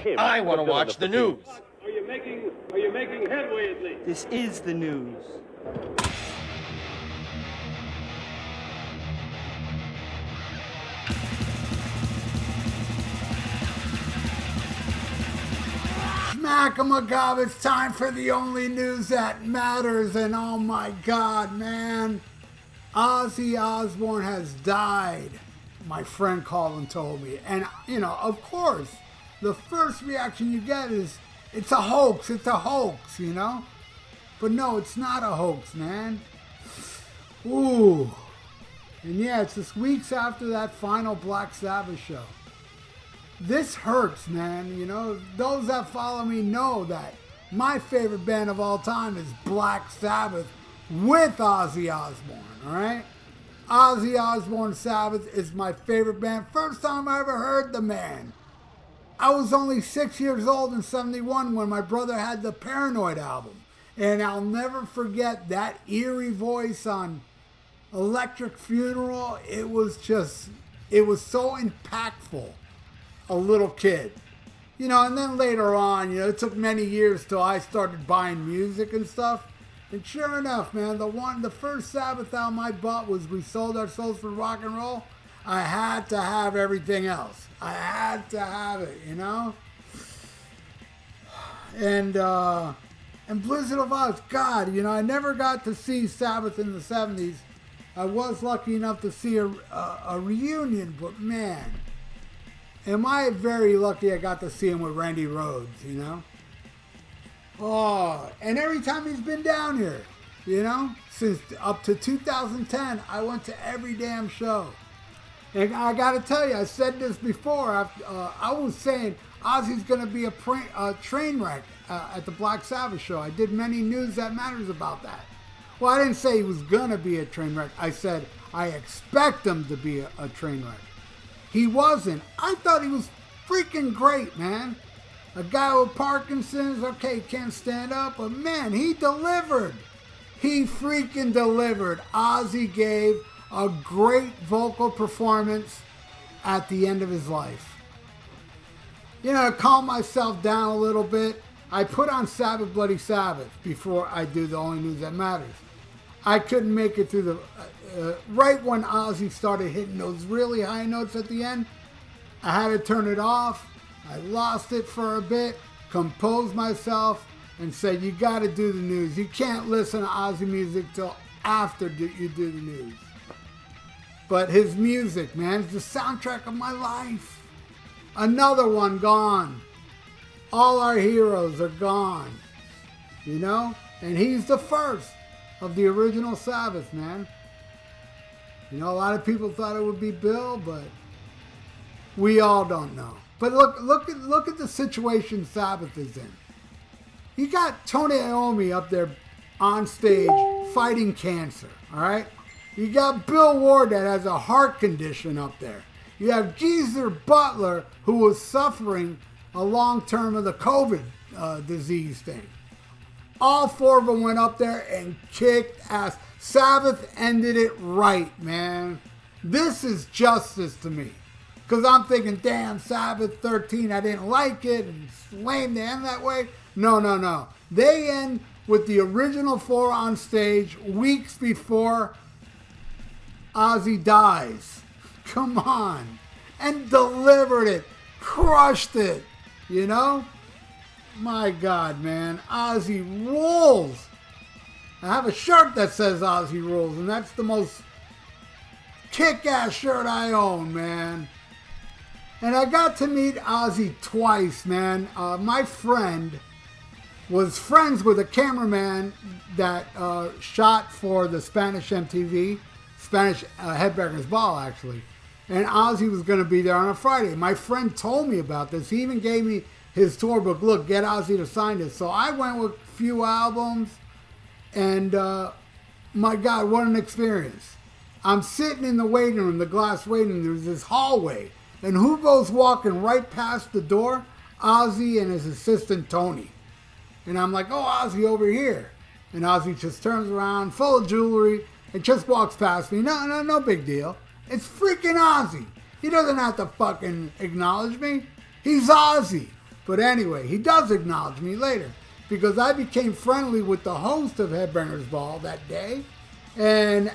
him. I want to watch the news. Are you making headway at least? This is the news. Smack-a-ma-gob, it's time for the only news that matters, and oh my god, man, Ozzy Osbourne has died. My friend called and told me, and you know, of course, the first reaction you get is, it's a hoax, you know? But no, it's not a hoax, man. Ooh. And yeah, it's just weeks after that final Black Sabbath show. This hurts, man. You know, those that follow me know that my favorite band of all time is Black Sabbath with Ozzy Osbourne, alright? Ozzy Osbourne Sabbath is my favorite band. First time I ever heard the man. I was only 6 years old in 71 when my brother had the Paranoid album. And I'll never forget that eerie voice on Electric Funeral. It was so impactful. A little kid. You know, and then later on, you know, it took many years till I started buying music and stuff. And sure enough, man, the first Sabbath album I bought was We Sold Our Souls for Rock and Roll. I had to have everything else. I had to have it, you know? And Blizzard of Oz, God, you know, I never got to see Sabbath in the 70s. I was lucky enough to see a reunion, but man, am I very lucky I got to see him with Randy Rhoads, you know? Oh, and every time he's been down here, you know? Since up to 2010, I went to every damn show. And I gotta tell you, I said this before, I was saying Ozzy's gonna be a train wreck at the Black Sabbath show. I did many news that matters about that. Well, I didn't say he was gonna be a train wreck. I said I expect him to be a train wreck. He wasn't. I thought he was freaking great, man. A guy with Parkinson's, okay, can't stand up, but man, he delivered. He freaking delivered. Ozzy gave a great vocal performance at the end of his life. You know, to calm myself down a little bit, I put on Sabbath Bloody Sabbath before I do the only news that matters. I couldn't make it through the... right when Ozzy started hitting those really high notes at the end, I had to turn it off. I lost it for a bit, composed myself, and said, you got to do the news. You can't listen to Ozzy music till after you do the news. But his music, man, is the soundtrack of my life. Another one gone. All our heroes are gone. You know? And he's the first of the original Sabbath, man. You know, a lot of people thought it would be Bill, but we all don't know. But look at the situation Sabbath is in. You got Tony Iommi up there on stage fighting cancer, all right? You got Bill Ward that has a heart condition up there. You have Geezer Butler, who was suffering a long term of the COVID disease thing. All four of them went up there and kicked ass. Sabbath ended it right, man. This is justice to me. Because I'm thinking, damn, Sabbath 13, I didn't like it, and it's lame to end that way. No. They end with the original four on stage weeks before Ozzy dies. Come on. And delivered it. Crushed it. You know? My God, man. Ozzy rules. I have a shirt that says Ozzy rules, and that's the most kick-ass shirt I own, man. And I got to meet Ozzy twice, man. My friend was friends with a cameraman that shot for the Spanish MTV, Spanish Headbangers Ball, actually. And Ozzy was going to be there on a Friday. My friend told me about this. He even gave me his tour book. Look, get Ozzy to sign this. So I went with a few albums, and my God, what an experience. I'm sitting in the waiting room, the glass waiting room. There's this hallway. And who goes walking right past the door? Ozzy and his assistant, Tony. And I'm like, oh, Ozzy over here. And Ozzy just turns around, full of jewelry, and just walks past me. No big deal. It's freaking Ozzy. He doesn't have to fucking acknowledge me. He's Ozzy. But anyway, he does acknowledge me later because I became friendly with the host of Headbangers Ball that day. And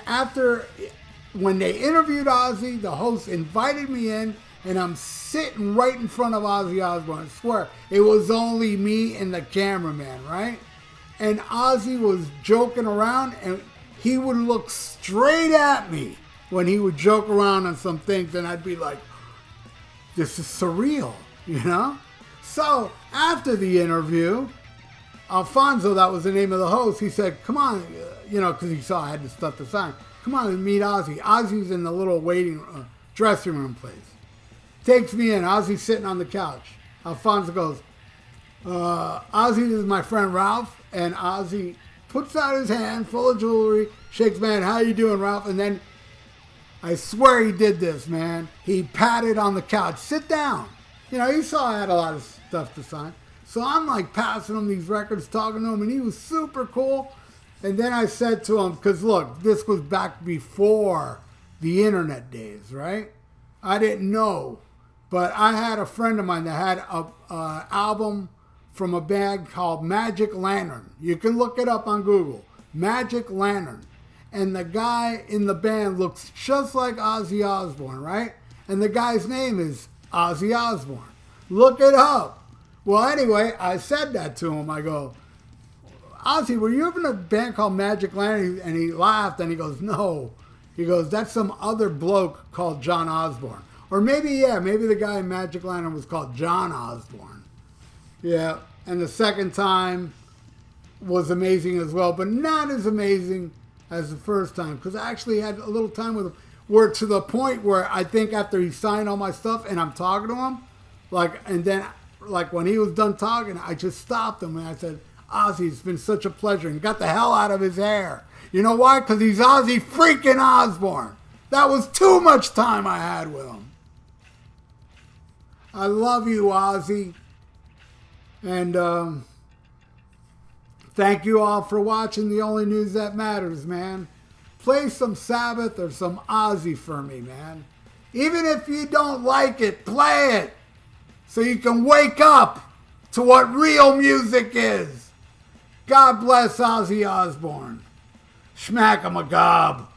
when they interviewed Ozzy, the host invited me in, and I'm sitting right in front of Ozzy Osbourne. I swear, it was only me and the cameraman, right? And Ozzy was joking around, and he would look straight at me when he would joke around on some things, and I'd be like, this is surreal, you know? So, after the interview, Alfonso, that was the name of the host, he said, come on, because he saw I had the stuff to sign. Come on and meet Ozzy. Ozzy's in the little dressing room place. Takes me in. Ozzy's sitting on the couch. Alfonso goes, Ozzy, this is my friend Ralph. And Ozzy puts out his hand full of jewelry, shakes my hand, how you doing, Ralph? And then, I swear he did this, man. He patted on the couch. Sit down. He saw I had a lot of stuff to sign. So I'm like passing him these records, talking to him, and he was super cool. And then I said to him, because look, this was back before the internet days, right? I didn't know. But I had a friend of mine that had a album from a band called Magic Lantern. You can look it up on Google. Magic Lantern. And the guy in the band looks just like Ozzy Osbourne, right? And the guy's name is Ozzy Osbourne. Look it up. Well, anyway, I said that to him. I go, Ozzy, were you ever in a band called Magic Lantern? And he laughed and he goes, no. He goes, that's some other bloke called John Osborne. Or maybe the guy in Magic Lantern was called John Osborne. Yeah, and the second time was amazing as well, but not as amazing as the first time, because I actually had a little time with him, where to the point where I think after he signed all my stuff and I'm talking to him, and then when he was done talking, I just stopped him and I said, Ozzy, it's been such a pleasure, and got the hell out of his hair. You know why? Because he's Ozzy freaking Osbourne. That was too much time I had with him. I love you, Ozzy. And thank you all for watching The Only News That Matters, man. Play some Sabbath or some Ozzy for me, man. Even if you don't like it, play it. So you can wake up to what real music is. God bless Ozzy Osbourne. Schmack 'em a gob.